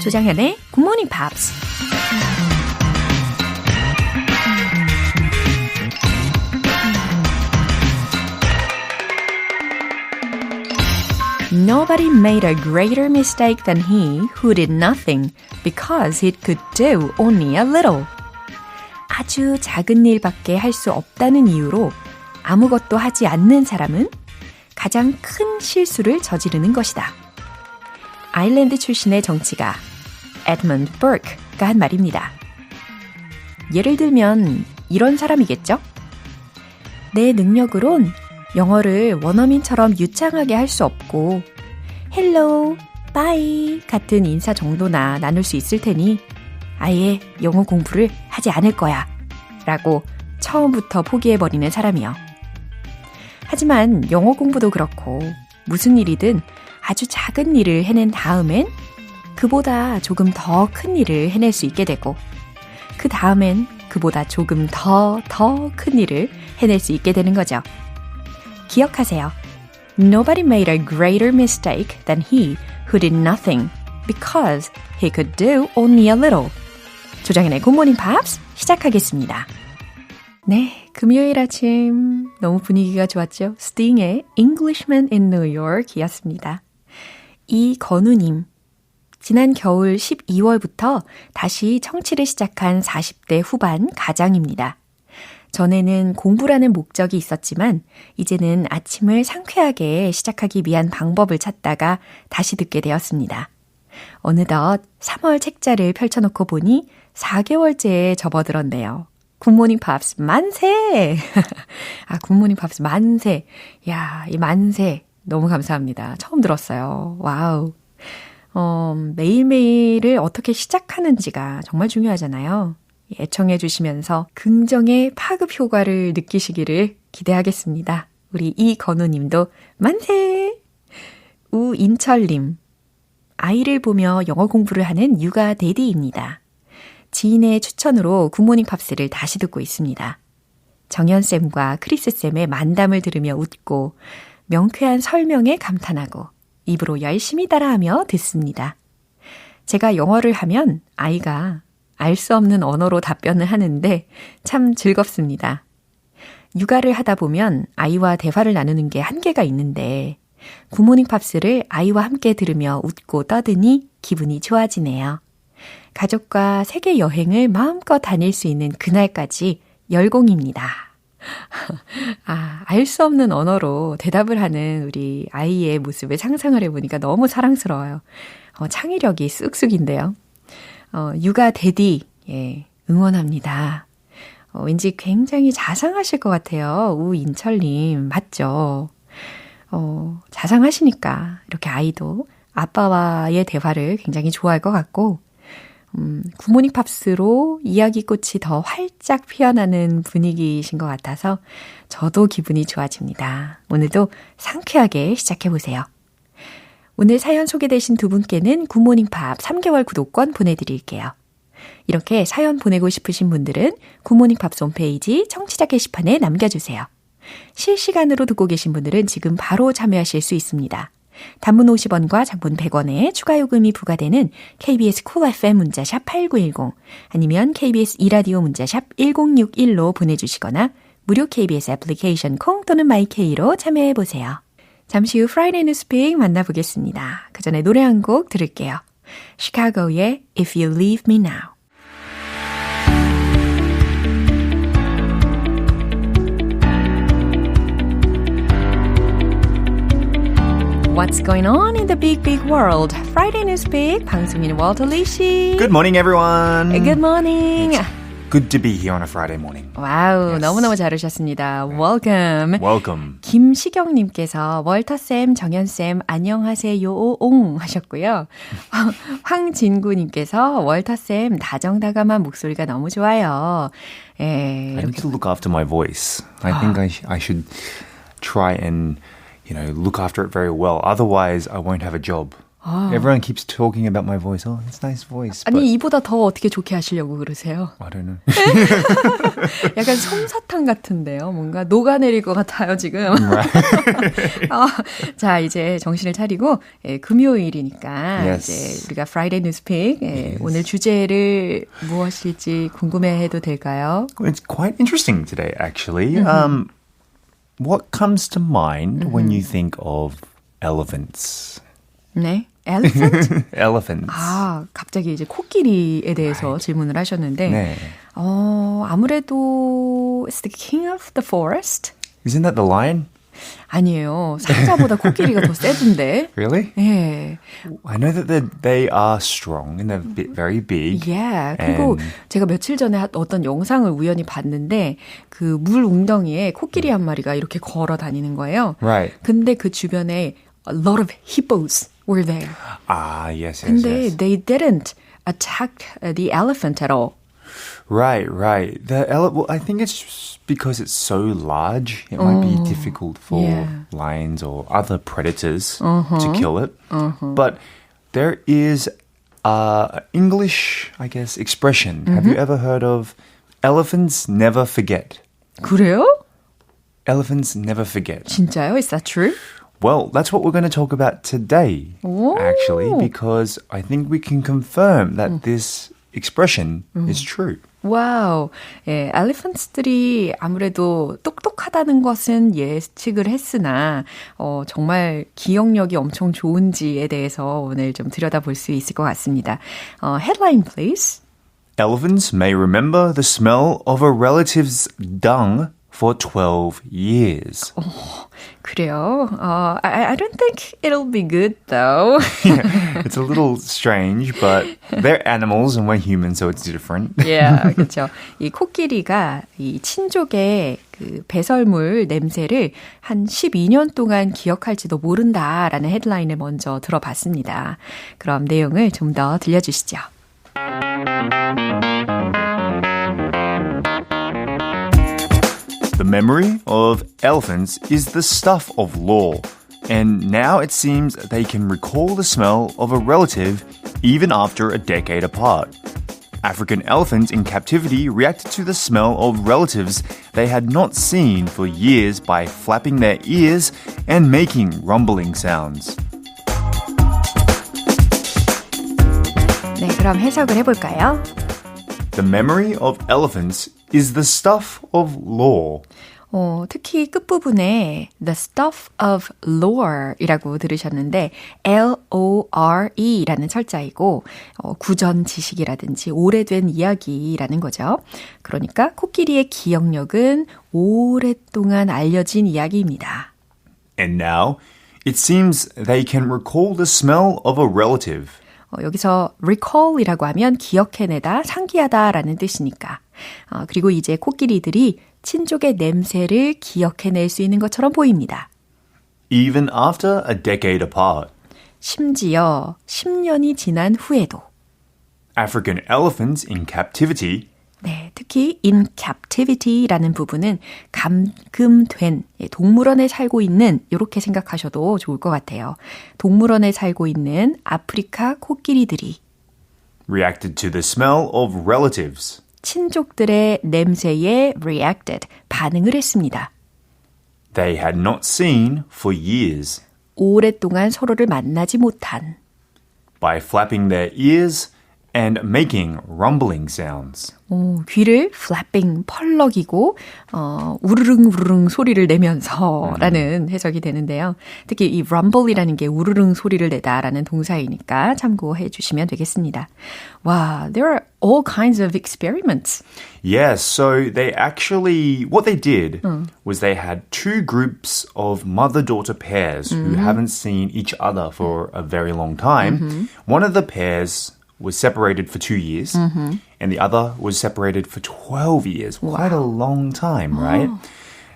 조장현의 Good Morning Pops. Nobody made a greater mistake than he who did nothing because he could do only a little. 아주 작은 일밖에 할 수 없다는 이유로 아무것도 하지 않는 사람은 가장 큰 실수를 저지르는 것이다. 아일랜드 출신의 정치가 에드먼드 버크가 한 말입니다. 예를 들면 이런 사람이겠죠? 내 능력으론 영어를 원어민처럼 유창하게 할 수 없고 헬로, 바이 같은 인사 정도나 나눌 수 있을 테니 아예 영어 공부를 하지 않을 거야 라고 처음부터 포기해버리는 사람이요. 하지만 영어 공부도 그렇고 무슨 일이든 아주 작은 일을 해낸 다음엔 그보다 조금 더 큰 일을 해낼 수 있게 되고 그 다음엔 그보다 조금 더 큰 일을 해낼 수 있게 되는 거죠. 기억하세요. Nobody made a greater mistake than he who did nothing because he could do only a little. 조장현의 Good Morning Pops 시작하겠습니다. 네, 금요일 아침 너무 분위기가 좋았죠? 스팅의 Englishman in New York 이었습니다. 이건우님, 지난 겨울 12월부터 다시 청취를 시작한 40대 후반 가장입니다. 전에는 공부라는 목적이 있었지만 이제는 아침을 상쾌하게 시작하기 위한 방법을 찾다가 다시 듣게 되었습니다. 어느덧 3월 책자를 펼쳐놓고 보니 4개월째에 접어들었네요. 굿모닝 팝스 만세! 굿모닝 팝스 만세! 야, 이 만세 너무 감사합니다. 처음 들었어요. 와우. 매일매일을 어떻게 시작하는지가 정말 중요하잖아요. 애청해 주시면서 긍정의 파급 효과를 느끼시기를 기대하겠습니다. 우리 이건우 님도 만세! 우인철님, 아이를 보며 영어 공부를 하는 육아 데디입니다. 지인의 추천으로 굿모닝 팝스를 다시 듣고 있습니다. 정연쌤과 크리스쌤의 만담을 들으며 웃고 명쾌한 설명에 감탄하고 입으로 열심히 따라하며 듣습니다. 제가 영어를 하면 아이가 알 수 없는 언어로 답변을 하는데 참 즐겁습니다. 육아를 하다 보면 아이와 대화를 나누는 게 한계가 있는데 굿모닝 팝스를 아이와 함께 들으며 웃고 떠드니 기분이 좋아지네요. 가족과 세계 여행을 마음껏 다닐 수 있는 그날까지 열공입니다. 알 수 없는 언어로 대답을 하는 우리 아이의 모습을 상상을 해보니까 너무 사랑스러워요. 창의력이 쑥쑥인데요. 육아 데디, 예, 응원합니다. 왠지 굉장히 자상하실 것 같아요. 우인철님, 맞죠? 자상하시니까 이렇게 아이도 아빠와의 대화를 굉장히 좋아할 것 같고 굿모닝 팝스로 이야기꽃이 더 활짝 피어나는 분위기이신 것 같아서 저도 기분이 좋아집니다. 오늘도 상쾌하게 시작해보세요. 오늘 사연 소개되신 두 분께는 굿모닝 팝 3개월 구독권 보내드릴게요. 이렇게 사연 보내고 싶으신 분들은 굿모닝 팝 홈페이지 청취자 게시판에 남겨주세요. 실시간으로 듣고 계신 분들은 지금 바로 참여하실 수 있습니다. 단문 50원과 장문 100원에 추가 요금이 부과되는 KBS 쿨 FM 문자샵 8910 아니면 KBS 이라디오 문자샵 1061로 보내주시거나 무료 KBS 애플리케이션 콩 또는 마이케이로 참여해보세요. 잠시 후 Friday Newspeak 만나보겠습니다. 그 전에 노래 한 곡 들을게요. 시카고의 If You Leave Me Now. What's going on in the big, big world? Friday Newspeak, 방송인 월터 리 씨. Good morning, everyone. Good morning. It's good to be here on a Friday morning. 와우, Yes. 너무너무 잘 오셨습니다. Welcome. Welcome. 김시경님께서 월터쌤, 정연쌤, 안녕하세요, 옹 하셨고요. 황진구님께서 월터쌤, 다정다감한 목소리가 너무 좋아요. 예, I need to look after my voice. I think I should try and look after it very well. Otherwise, I won't have a job. Everyone keeps talking about my voice. Oh, it's a nice voice. 아니, 이보다 더 어떻게 좋게 하시려고 그러세요? I don't know. 약간 솜사탕 같은데요. 뭔가 녹아내릴 것 같아요, 지금. 자, 이제 정신을 차리고 금요일이니까 Yes. 이제 우리가 Friday Newspeak Yes. 오늘 주제를 무엇일지 궁금해해도 될까요? It's quite interesting today, actually. What comes to mind when you think of elephants? 네. Elephant? Elephants. 아, 갑자기 이제 코끼리에 대해서 질문을 하셨는데 네. 아무래도 it's the king of the forest? Isn't that the lion? 아니에요. 상자보다 코끼리가 더 세던데. Really? 예. I know that they are strong and they're very big. 예. 그리고 제가 며칠 전에 어떤 영상을 우연히 봤는데 그 물 웅덩이에 코끼리 한 마리가 이렇게 걸어 다니는 거예요. Right. 근데 그 주변에 a lot of hippos were there. Ah, yes, yes, 근데 yes. they didn't attack the elephant at all. Right. Well, I think it's just because it's so large. It might be difficult for lions or other predators to kill it. But there is an English, I guess, expression. Have you ever heard of elephants never forget? 그래요? Elephants never forget. 진짜요? Is that true? Well, that's what we're going to talk about today, actually, because I think we can confirm that this expression is true. 와우. 예, 엘리펀트들이 아무래도 똑똑하다는 것은 예측을 했으나 정말 기억력이 엄청 좋은지에 대해서 오늘 좀 들여다볼 수 있을 것 같습니다. Headline, please. Elephants may remember the smell of a relative's dung for 12 years. 그래요. I don't think it'll be good, though. It's a little strange, but they're animals and we're humans, so it's different. Yeah, 그렇죠. 이 코끼리가 이 친족의 그 배설물 냄새를 한 12년 동안 기억할지도 모른다라는 헤드라인을 먼저 들어봤습니다. 그럼 내용을 좀 더 들려주시죠. The memory of elephants is the stuff of lore, and now it seems they can recall the smell of a relative even after a decade apart. African elephants in captivity reacted to the smell of relatives they had not seen for years by flapping their ears and making rumbling sounds. 네, 그럼 해석을 해볼까요? The memory of elephants is the stuff of lore. 특히 끝부분에 the stuff of lore이라고 들으셨는데 L-O-R-E라는 철자이고 구전 지식이라든지 오래된 이야기라는 거죠. 그러니까 코끼리의 기억력은 오랫동안 알려진 이야기입니다. And now, it seems they can recall the smell of a relative. 여기서 recall이라고 하면 기억해내다, 상기하다라는 뜻이니까. 그리고 이제 코끼리들이 친족의 냄새를 기억해낼 수 있는 것처럼 보입니다. Even after a decade apart. 심지어 10년이 지난 후에도. African elephants in captivity. 네, 특히 in captivity라는 부분은 감금된 동물원에 살고 있는 이렇게 생각하셔도 좋을 것 같아요. 동물원에 살고 있는 아프리카 코끼리들이 reacted to the smell of relatives. 친족들의 냄새에 reacted, 반응을 했습니다. They had not seen for years. 오랫동안 서로를 만나지 못한. By flapping their ears and making rumbling sounds. 귀를 flapping, 펄럭이고 우르릉 우르릉 소리를 내면서라는 해석이 되는데요. 특히 이 rumble이라는 게 우르릉 소리를 내다라는 동사이니까 참고해 주시면 되겠습니다. 와, there are all kinds of experiments. Yes, so they actually, what they did was they had two groups of mother-daughter pairs who haven't seen each other for a very long time. One of the pairs was separated for 2 years, and the other was separated for 12 years. Wow. Quite a long time, right?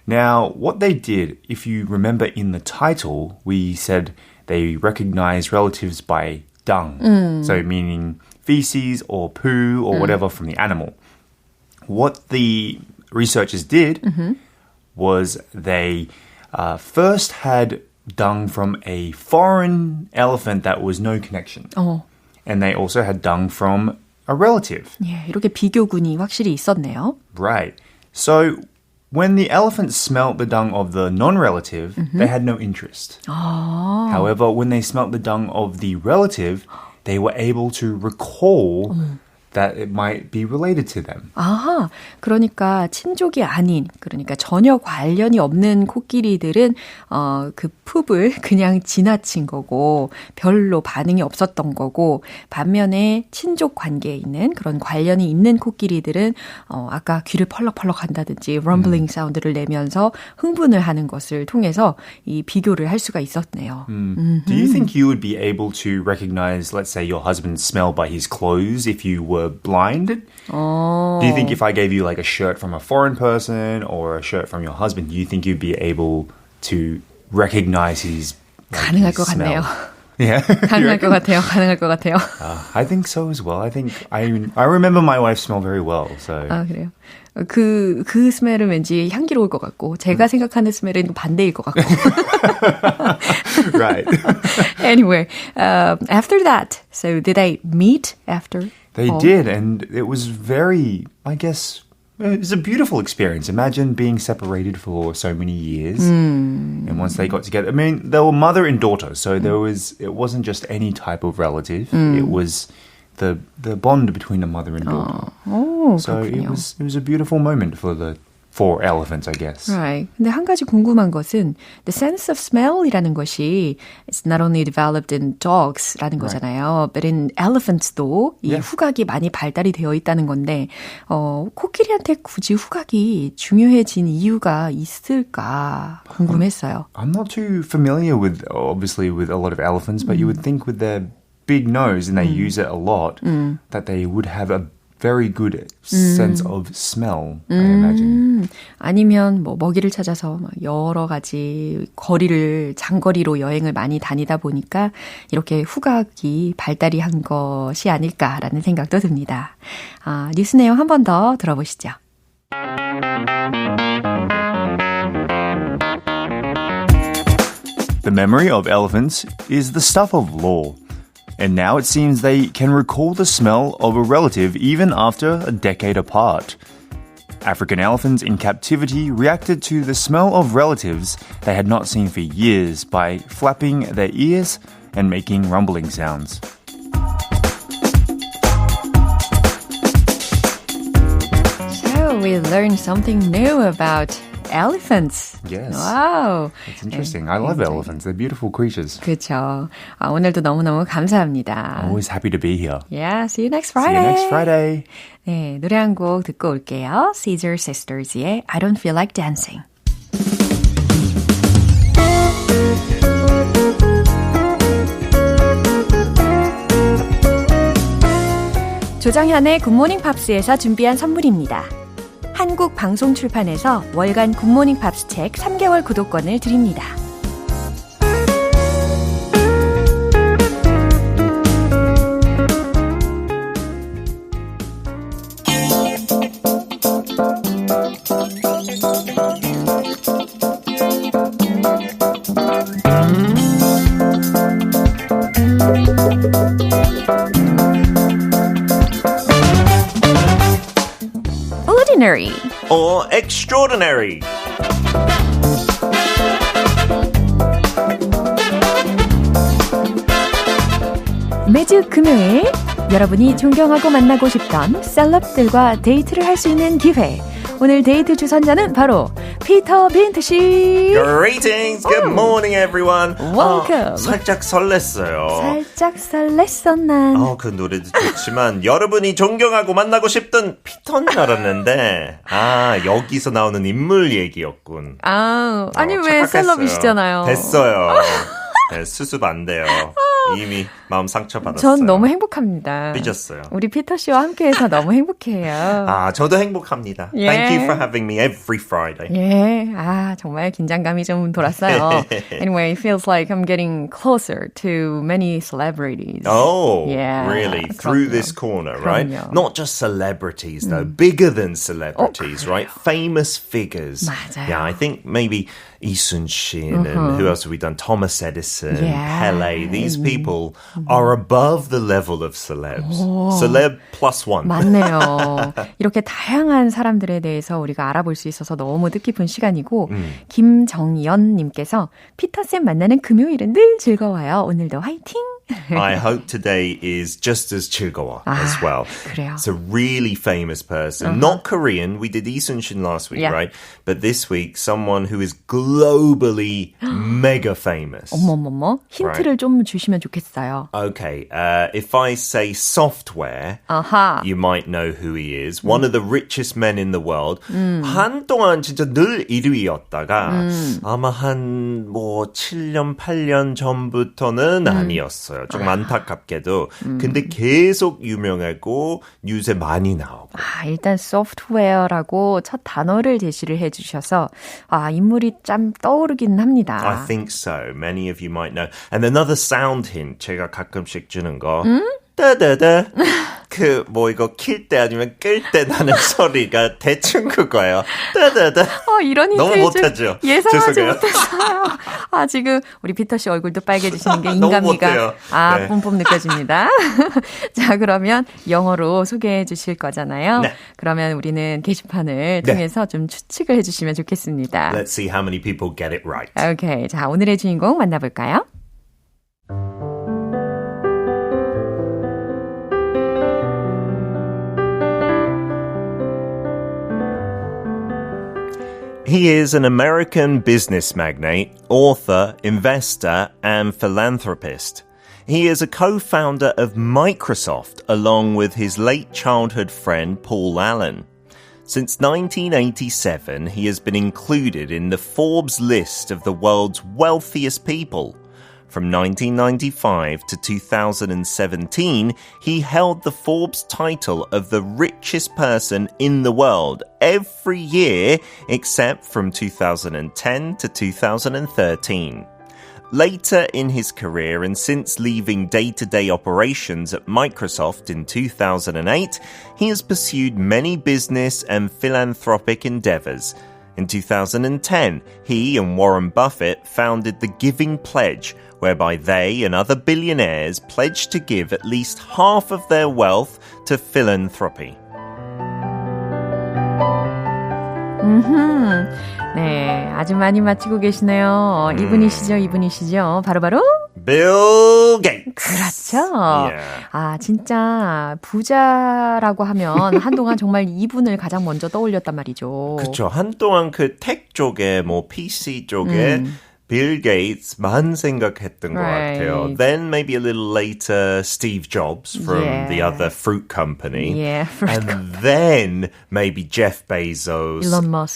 Now, what they did, if you remember in the title, we said they recognize relatives by dung, so meaning feces or poo or whatever from the animal. What the researchers did was they first had dung from a foreign elephant that was no connection. And they also had dung from a relative. 예, 이렇게 비교군이 확실히 있었네요. Right. So when the elephants smelt the dung of the non-relative, they had no interest. However, when they smelt the dung of the relative, they were able to recall that it might be related to them. 아하, 그러니까 친족이 아닌, 그러니까 전혀 관련이 없는 코끼리들은 그 풋을 그냥 지나친 거고 별로 반응이 없었던 거고 반면에 친족 관계에 있는 그런 관련이 있는 코끼리들은 아까 귀를 펄럭펄럭 한다든지 rumbling 사운드를 내면서 흥분을 하는 것을 통해서 이 비교를 할 수가 있었네요. Do you think you would be able to recognize, let's say, your husband's smell by his clothes if you were blind? Do you think if I gave you like a shirt from a foreign person or a shirt from your husband, do you think you'd be able to recognize his 가능할 것 smell? 같네요. Yeah. 가능할 것 같아요. 가능할 것 같아요. I think so as well. I think I remember my wife's smell very well. So. 아, 그래요. 그 스멜은 왠지 향기로울 것 같고 제가 생각하는 스멜은 반대일 것 같고. Right. Anyway, after that, so did they meet after? They did, and it was very, I guess, it was a beautiful experience. Imagine being separated for so many years, and once they got together, I mean, they were mother and daughter, so it wasn't just any type of relative. It was the bond between a mother and daughter. So 그렇군요. it was a beautiful moment for the four elephants, I guess. Right. 근데 한 가지 궁금한 것은 the sense of smell이라는 것이 it's not only developed in dogs라는 거잖아요. But in elephants도 이 후각이 많이 발달이 되어 있다는 건데 코끼리한테 굳이 후각이 중요해진 이유가 있을까 궁금했어요. I'm not too familiar with, obviously, with a lot of elephants, but you would think with their big nose and they use it a lot, that they would have a very good sense of smell, I imagine. 아니면 뭐 먹이를 찾아서 여러 가지 장거리로 여행을 많이 다니다 보니까 이렇게 후각이 발달이 한 것이 아닐까라는 생각도 듭니다. 뉴스 내용 한 번 더 들어보시죠. The memory of elephants is the stuff of law. And now it seems they can recall the smell of a relative even after a decade apart. African elephants in captivity reacted to the smell of relatives they had not seen for years by flapping their ears and making rumbling sounds. So we learned something new about elephants. Yes. Wow. It's interesting. I love elephants. They're beautiful creatures. 그렇죠. 오늘도 너무너무 감사합니다. Always happy to be here. Yeah, see you next See Friday. you next Friday. 네, 노래 한 곡 듣고 올게요. Caesar Sisters의 I Don't Feel Like Dancing. 조정현의 굿모닝 팝스에서 준비한 선물입니다. 한국 방송 출판에서 월간 굿모닝 팝스 책 3개월 구독권을 드립니다. Ordinary or extraordinary. 매주 금요일 여러분이 존경하고 만나고 싶던 셀럽들과 데이트를 할 수 있는 기회. 오늘 데이트 주선자는 바로 피터 빈트 씨. Greetings, good morning everyone. Welcome. 살짝 설렜어요. 살짝 설렜어 난. 그 노래도 좋지만 여러분이 존경하고 만나고 싶던 피터인 줄 알았는데 여기서 나오는 인물 얘기였군. 아니 왜 착각했어요. 셀럽이시잖아요. 됐어요. 네, 수습 안 돼요. 이미 마음 상처받았어요. 전 너무 행복합니다. 삐졌어요. 우리 피터 씨와 함께해서 너무 행복해요. 저도 행복합니다. 예. Thank you for having me every Friday. 예, 정말 긴장감이 좀 돌았어요. Anyway, it feels like I'm getting closer to many celebrities. Oh, yeah, really? Through 그럼요. this corner, right? 그럼요. Not just celebrities, though. Bigger than celebrities, right? Famous figures. 맞아요. Yeah, I think maybe Lee Sun-shin and who else have we done? Thomas Edison, Yeah. Pele. These people are above the level of celebs. Celeb plus one. 맞네요. 이렇게 다양한 사람들에 대해서 우리가 알아볼 수 있어서 너무 뜻깊은 시간이고 김정연님께서 피터쌤 만나는 금요일은 늘 즐거워요. 오늘도 화이팅! I hope today is just as 즐거워 as well. 그래요. It's a really famous person. Not Korean. We did Lee Sun-shin last week, right? But this week, someone who is globally mega famous. 어머머머. 힌트를 좀 주시면 좋겠어요. Okay. If I say software, you might know who he is. One of the richest men in the world. 한동안 진짜 늘 1위였다가 아마 한 7년, 8년 전부터는 아니었어요. 조금 안타깝게도. 근데 계속 유명하고 뉴스에 많이 나오고. 일단 소프트웨어라고 첫 단어를 제시를 해주셔서 인물이 참 떠오르긴 합니다. I think so. Many of you might know. And another sound hint 제가 가끔씩 주는 거. 따다다. 이거 킬 때 아니면 끌 때 나는 소리가 대충 그거예요. 따다다. 이런 너무 힌트 못하죠? 예상하지 죄송해요. 못했어요. 지금 우리 피터 씨 얼굴도 빨개지시는 게 인간미가 네. 뿜뿜 느껴집니다. 자, 그러면 영어로 소개해 주실 거잖아요. 네. 그러면 우리는 게시판을 통해서 좀 추측을 해 주시면 좋겠습니다. Let's see how many people get it right. 오케이. 자, 오늘의 주인공 만나볼까요? He is an American business magnate, author, investor, and philanthropist. He is a co-founder of Microsoft along with his late childhood friend Paul Allen. Since 1987, he has been included in the Forbes list of the world's wealthiest people. From 1995 to 2017, he held the Forbes title of the richest person in the world every year except from 2010 to 2013. Later in his career and since leaving day-to-day operations at Microsoft in 2008, he has pursued many business and philanthropic endeavors. In 2010, he and Warren Buffett founded the Giving Pledge, whereby they and other billionaires pledged to give at least half of their wealth to philanthropy. 네, 아주 많이 맞히고 계시네요. 이분이시죠. 바로바로 Bill Gates. 그렇죠. Yeah. 진짜 부자라고 하면 한동안 정말 이분을 가장 먼저 떠올렸단 말이죠. 그렇죠. 한동안 텍 쪽에 PC 쪽에 빌 게이츠만 생각했던 것 같아요. Then maybe a little later Steve Jobs from the other fruit company. And then maybe Jeff Bezos,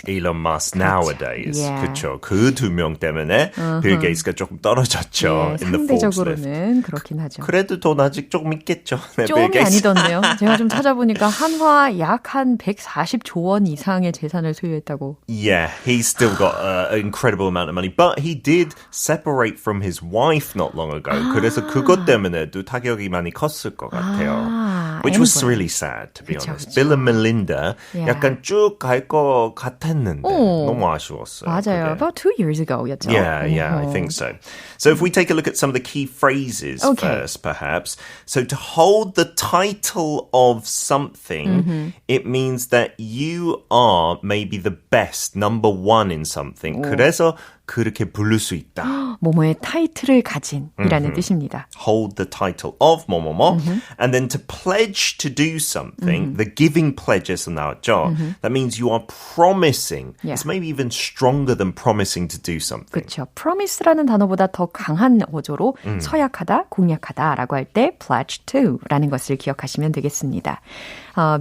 Elon Musk nowadays. 그렇죠. 그 두 명 때문에 빌 게이츠가 조금 떨어졌죠. in the Forbes list. 상대적으로는 그렇긴 하죠. 그래도 돈 아직 조금 있겠죠. 네, 좀이 아니던데요. 제가 좀 찾아보니까 한화 약 한 140조 원 이상의 재산을 소유했다고. Yeah, he's still got an incredible amount of money. But he did separate from his wife not long ago. 그래서 그것 때문에도 타격이 많이 컸을 것 같아요. Which was really sad, to be honest. Bill and Melinda 약간 쭉 갈 것 같았는데 너무 아쉬웠어요. 맞아요. 그게. About 2 years ago였죠. Yeah, I think so. So if we take a look at some of the key phrases first, perhaps. So to hold the title of something, it means that you are maybe the best, number one in something. 그래서 그렇게 부를 수 있다. 뭐뭐의 타이틀을 가진이라는 뜻입니다. Hold the title of 뭐뭐뭐. And then to pledge to do something, the giving pledge에서 나왔죠. That means you are promising. It's maybe even stronger than promising to do something. 그렇죠. promise라는 단어보다 더 강한 어조로 서약하다, 공약하다라고 할 때 pledge to라는 것을 기억하시면 되겠습니다.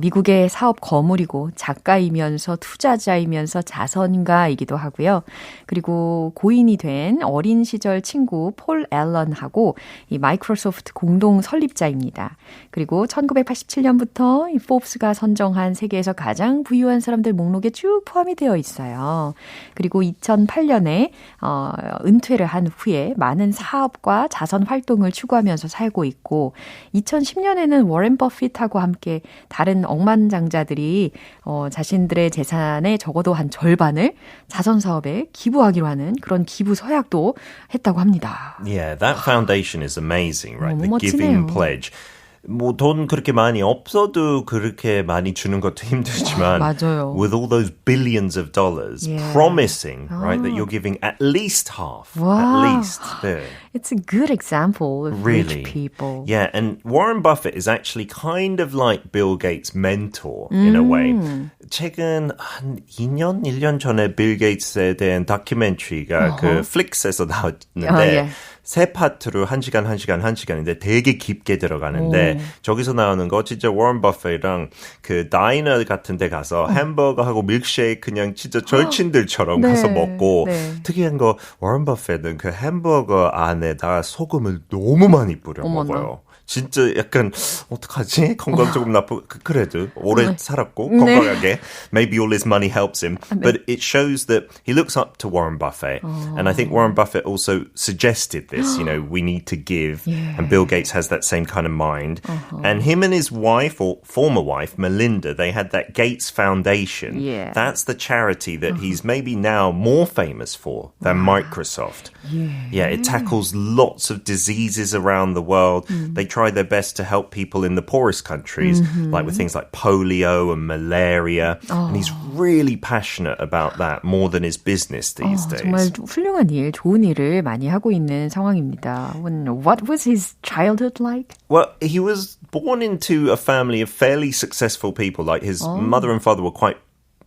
미국의 사업 거물이고 작가이면서 투자자이면서 자선가이기도 하고요. 그리고 고인이 된 어린 시절 친구 폴 앨런하고 이 마이크로소프트 공동 설립자입니다. 그리고 1987년부터 이 포브스가 선정한 세계에서 가장 부유한 사람들 목록에 쭉 포함이 되어 있어요. 그리고 2008년에 은퇴를 한 후에 많은 사업과 자선 활동을 추구하면서 살고 있고 2010년에는 워렌 버핏하고 함께 다른 억만장자들이 자신들의 재산의 적어도 한 절반을 자선 사업에 기부하기로 하는 그런 기부 서약도 했다고 합니다. Yeah, that foundation is amazing, right? 너무 The Giving 멋지네요. Pledge. 뭐 돈 그렇게 많이 없어도 그렇게 많이 주는 것도 힘들지만 맞아요. with all those billions of dollars Yeah. promising, right, that you're giving at least half, Wow. at least. 네. It's a good example of Really? rich people. Yeah, and Warren Buffett is actually kind of like Bill Gates' mentor in a way. 최근 한 2년, 1년 전에 빌 게이츠에 대한 다큐멘터리가 그 플릭스에서 나왔는데 예. 세 파트로 1시간인데 되게 깊게 들어가는데 저기서 나오는 거 진짜 워런 버핏이랑 그 다이너 같은 데 가서 햄버거하고 밀크쉐이크 그냥 진짜 절친들처럼 네, 가서 먹고 네. 특이한 거 워런 버핏은 그 햄버거 안에다가 소금을 너무 많이 뿌려 어머나. 먹어요. 진짜 약간 어떡하지? 건강 조금 그래도 오래 살았고 건강하게. Maybe all his money helps him. But it shows that he looks up to Warren Buffett. And I think Warren Buffett also suggested this, you know, we need to give. Yeah. And Bill Gates has that same kind of mind. And him and his wife, or former wife, Melinda, they had that Gates Foundation. Yeah. That's the charity that he's maybe now more famous for than Microsoft. Yeah, it tackles lots of diseases around the world. They try their best to help people in the poorest countries, like with things like polio and malaria. And he's really passionate about that more than his business these days. 정말 훌륭한 일, 좋은 일을 많이 하고 있는 상황입니다. What was his childhood like? Well, he was born into a family of fairly successful people. Like his mother and father were quite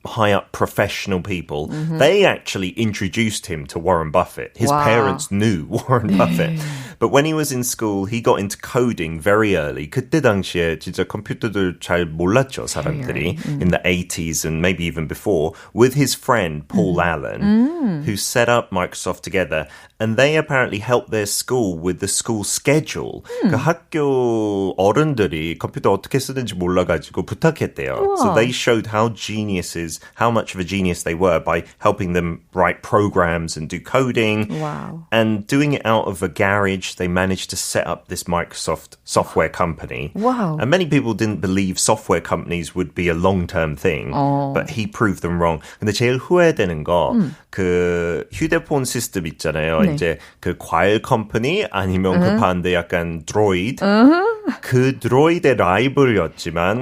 high up professional people. They actually introduced him to Warren Buffett. His Wow. parents knew Warren Buffett. But when he was in school, he got into coding very early. 그때 당시에 진짜 컴퓨터들 잘 몰랐죠, 사람들이. In the 80s and maybe even before, with his friend Paul Allen, who set up Microsoft together. And they apparently helped their school with the school schedule. 그 학교 어른들이 컴퓨터 어떻게 쓰는지 몰라가지고 부탁했대요. So they showed how much of a genius they were by helping them write programs and do coding. Wow. And doing it out of a garage, they managed to set up this Microsoft software company. Wow. And many people didn't believe software companies would be a long-term thing. But he proved them wrong. 근데 제일 후회되는 거, 그 휴대폰 시스템 있잖아요. 네. 이제 그 과일 컴퍼니 아니면 그 반대 약간 드로이드. 그 드로이드의 라이벌이었지만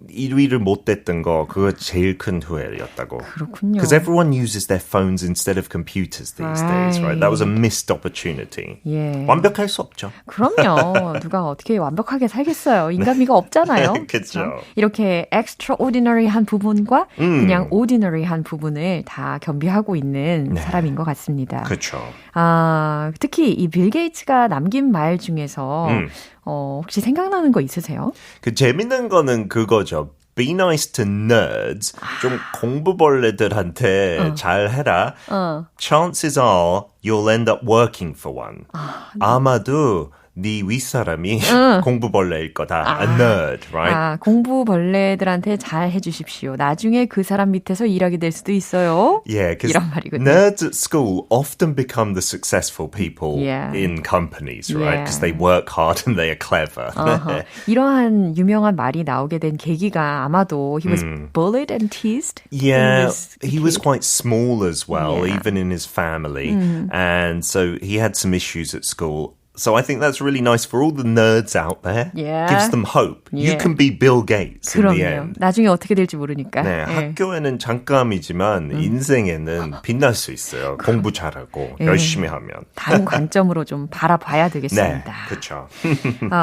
1위를 못 됐던 거 그거 제일 큰 후회였다고. 그렇군요. Because everyone uses their phones instead of computers these days, right? That was a missed opportunity. 예. 완벽할 수 없죠. 그럼요. 누가 어떻게 완벽하게 살겠어요. 인간미가 없잖아요. 그렇죠. 이렇게 extraordinary한 부분과 그냥 ordinary한 부분을 다 겸비하고 있는 사람인 것 같습니다. 그렇죠. 특히 이 빌 게이츠가 남긴 말 중에서 혹시 생각나는 거 있으세요? 그 재밌는 거는 그거죠. Be nice to nerds. 좀 공부벌레들한테 잘해라. Chances are you'll end up working for one. 아마도 네 윗사람이 공부벌레일 거다. A nerd, right? 공부벌레들한테 잘 해주십시오. 나중에 그 사람 밑에서 일하게 될 수도 있어요. Yeah, because 이런 말이거든요. nerds at school often become the successful people Yeah. in companies, right? Yeah. Because they work hard and they are clever. 이러한 유명한 말이 나오게 된 계기가 아마도 he was bullied and teased. Yeah, when he was quite small as well, Yeah. even in his family. And so he had some issues at school. So I think that's really nice for all the nerds out there. Yeah. Gives them hope. You Yeah. can be Bill Gates in the 그럼요. end. 나중에 어떻게 될지 모르니까. 네, 학교에는 잠깐이지만 인생에는 빛날 수 있어요. 공부 잘하고 열심히 하면. 다른 관점으로 좀 바라봐야 네, 되겠습니다. 그렇죠.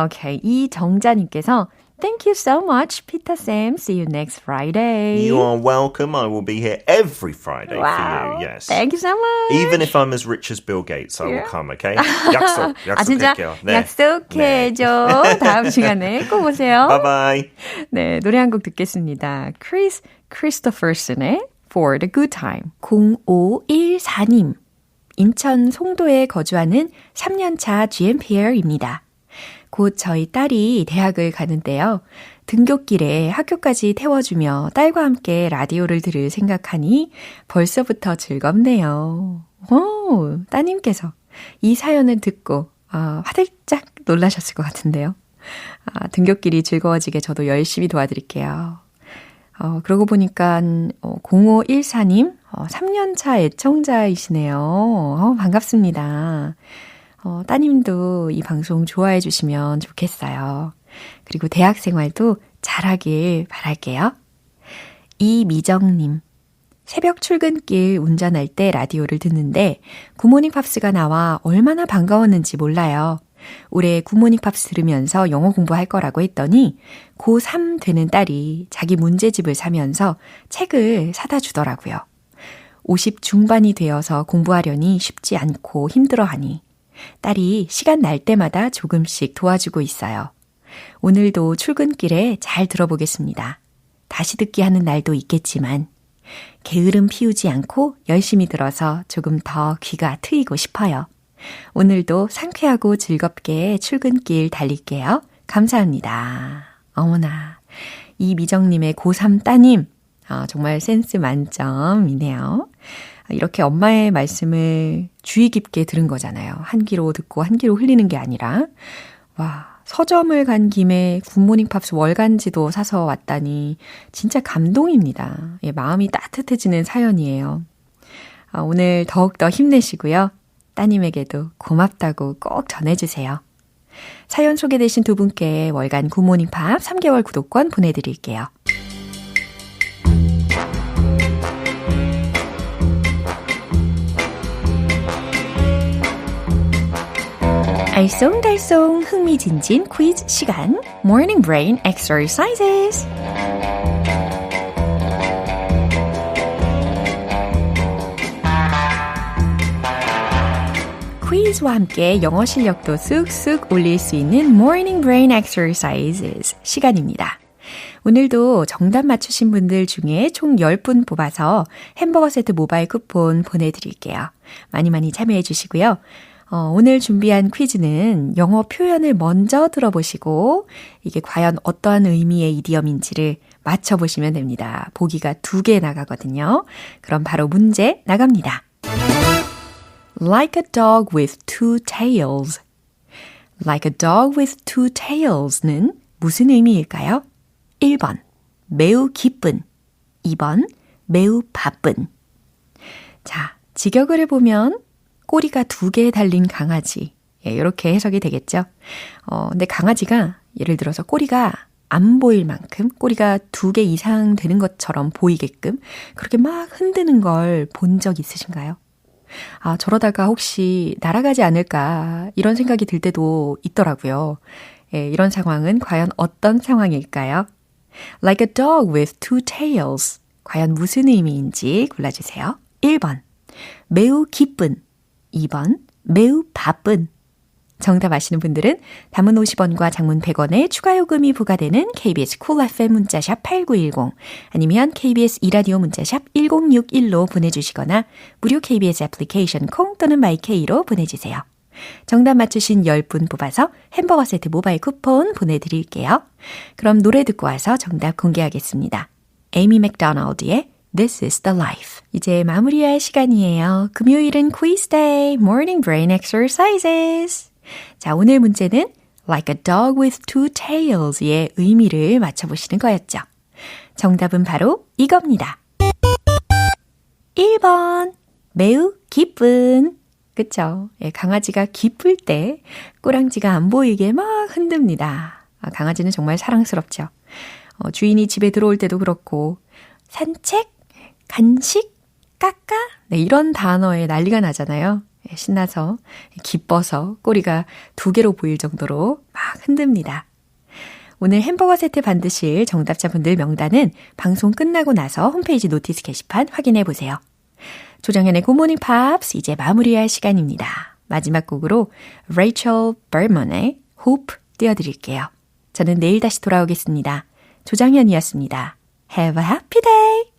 오케이. 이정자님께서 Thank you so much, Pita Sam. See you next Friday. You are welcome. I will be here every Friday wow. for you. Yes. Thank you so much. Even if I'm as rich as Bill Gates, I will come, okay? 진짜 약속할게요. 네. 약속해줘. 다음 시간에 꼭 오세요. Bye-bye. 네, 노래 한 곡 듣겠습니다. 크리스 크리스토퍼슨의 For the Good Time. 0514님. 인천 송도에 거주하는 3년차 GMPR입니다. 곧 저희 딸이 대학을 가는데요. 등굣길에 학교까지 태워주며 딸과 함께 라디오를 들을 생각하니 벌써부터 즐겁네요. 오, 따님께서 이 사연을 듣고 화들짝 놀라셨을 것 같은데요. 등굣길이 즐거워지게 저도 열심히 도와드릴게요. 그러고 보니까 0514님 3년차 애청자이시네요. 반갑습니다. 따님도 이 방송 좋아해 주시면 좋겠어요. 그리고 대학 생활도 잘하길 바랄게요. 이미정님, 새벽 출근길 운전할 때 라디오를 듣는데 굿모닝 팝스가 나와 얼마나 반가웠는지 몰라요. 올해 굿모닝 팝스 들으면서 영어 공부할 거라고 했더니 고3 되는 딸이 자기 문제집을 사면서 책을 사다 주더라고요. 50 중반이 되어서 공부하려니 쉽지 않고 힘들어하니 딸이 시간 날 때마다 조금씩 도와주고 있어요. 오늘도 출근길에 잘 들어보겠습니다. 다시 듣기 하는 날도 있겠지만 게으름 피우지 않고 열심히 들어서 조금 더 귀가 트이고 싶어요. 오늘도 상쾌하고 즐겁게 출근길 달릴게요. 감사합니다. 어머나, 이미정님의 고3 따님, 정말 센스 만점이네요. 이렇게 엄마의 말씀을 주의 깊게 들은 거잖아요. 한 귀로 듣고 한 귀로 흘리는 게 아니라. 와, 서점을 간 김에 굿모닝 팝스 월간지도 사서 왔다니 진짜 감동입니다. 예, 마음이 따뜻해지는 사연이에요. 오늘 더욱더 힘내시고요. 따님에게도 고맙다고 꼭 전해주세요. 사연 소개되신 두 분께 월간 굿모닝 팝 3개월 구독권 보내드릴게요. 알쏭달쏭 흥미진진 퀴즈 시간 Morning Brain Exercises. 퀴즈와 함께 영어 실력도 쑥쑥 올릴 수 있는 Morning Brain Exercises 시간입니다. 오늘도 정답 맞추신 분들 중에 총 10분 뽑아서 햄버거 세트 모바일 쿠폰 보내드릴게요. 많이 참여해 주시고요. 오늘 준비한 퀴즈는 영어 표현을 먼저 들어보시고 이게 과연 어떠한 의미의 이디엄인지를 맞춰보시면 됩니다. 보기가 2개 나가거든요. 그럼 바로 문제 나갑니다. Like a dog with two tails. Like a dog with two tails는 무슨 의미일까요? 1번, 매우 기쁜. 2번, 매우 바쁜. 자, 직역을 해보면 꼬리가 2개 달린 강아지. 예, 이렇게 해석이 되겠죠. 근데 강아지가 예를 들어서 꼬리가 안 보일 만큼 꼬리가 2개 이상 되는 것처럼 보이게끔 그렇게 막 흔드는 걸 본 적 있으신가요? 저러다가 혹시 날아가지 않을까 이런 생각이 들 때도 있더라고요. 예, 이런 상황은 과연 어떤 상황일까요? Like a dog with two tails. 과연 무슨 의미인지 골라주세요. 1번, 매우 기쁜. 2번, 매우 바쁜. 정답 아시는 분들은 담은 50원과 장문 100원의 추가 요금이 부과되는 KBS Cool FM 문자샵 8910 아니면 KBS 이라디오 문자샵 1061로 보내주시거나 무료 KBS 애플리케이션 콩 또는 마이케이로 보내주세요. 정답 맞추신 10분 뽑아서 햄버거 세트 모바일 쿠폰 보내드릴게요. 그럼 노래 듣고 와서 정답 공개하겠습니다. 에이미 맥도날드의 This is the life. 이제 마무리할 시간이에요. 금요일은 quiz day, morning brain exercises. 자, 오늘 문제는 like a dog with two tails의 의미를 맞춰보시는 거였죠. 정답은 바로 이겁니다. 1번, 매우 기쁜. 그쵸? 예, 강아지가 기쁠 때 꼬랑지가 안 보이게 막 흔듭니다. 강아지는 정말 사랑스럽죠. 주인이 집에 들어올 때도 그렇고 산책, 간식, 까까 네, 이런 단어에 난리가 나잖아요. 신나서, 기뻐서 꼬리가 2개로 보일 정도로 막 흔듭니다. 오늘 햄버거 세트 받으실 정답자분들 명단은 방송 끝나고 나서 홈페이지 노티스 게시판 확인해 보세요. 조정현의 굿모닝 팝스 이제 마무리할 시간입니다. 마지막 곡으로 레이첼 버먼의 Hope 띄워드릴게요. 저는 내일 다시 돌아오겠습니다. 조정현이었습니다. Have a happy day!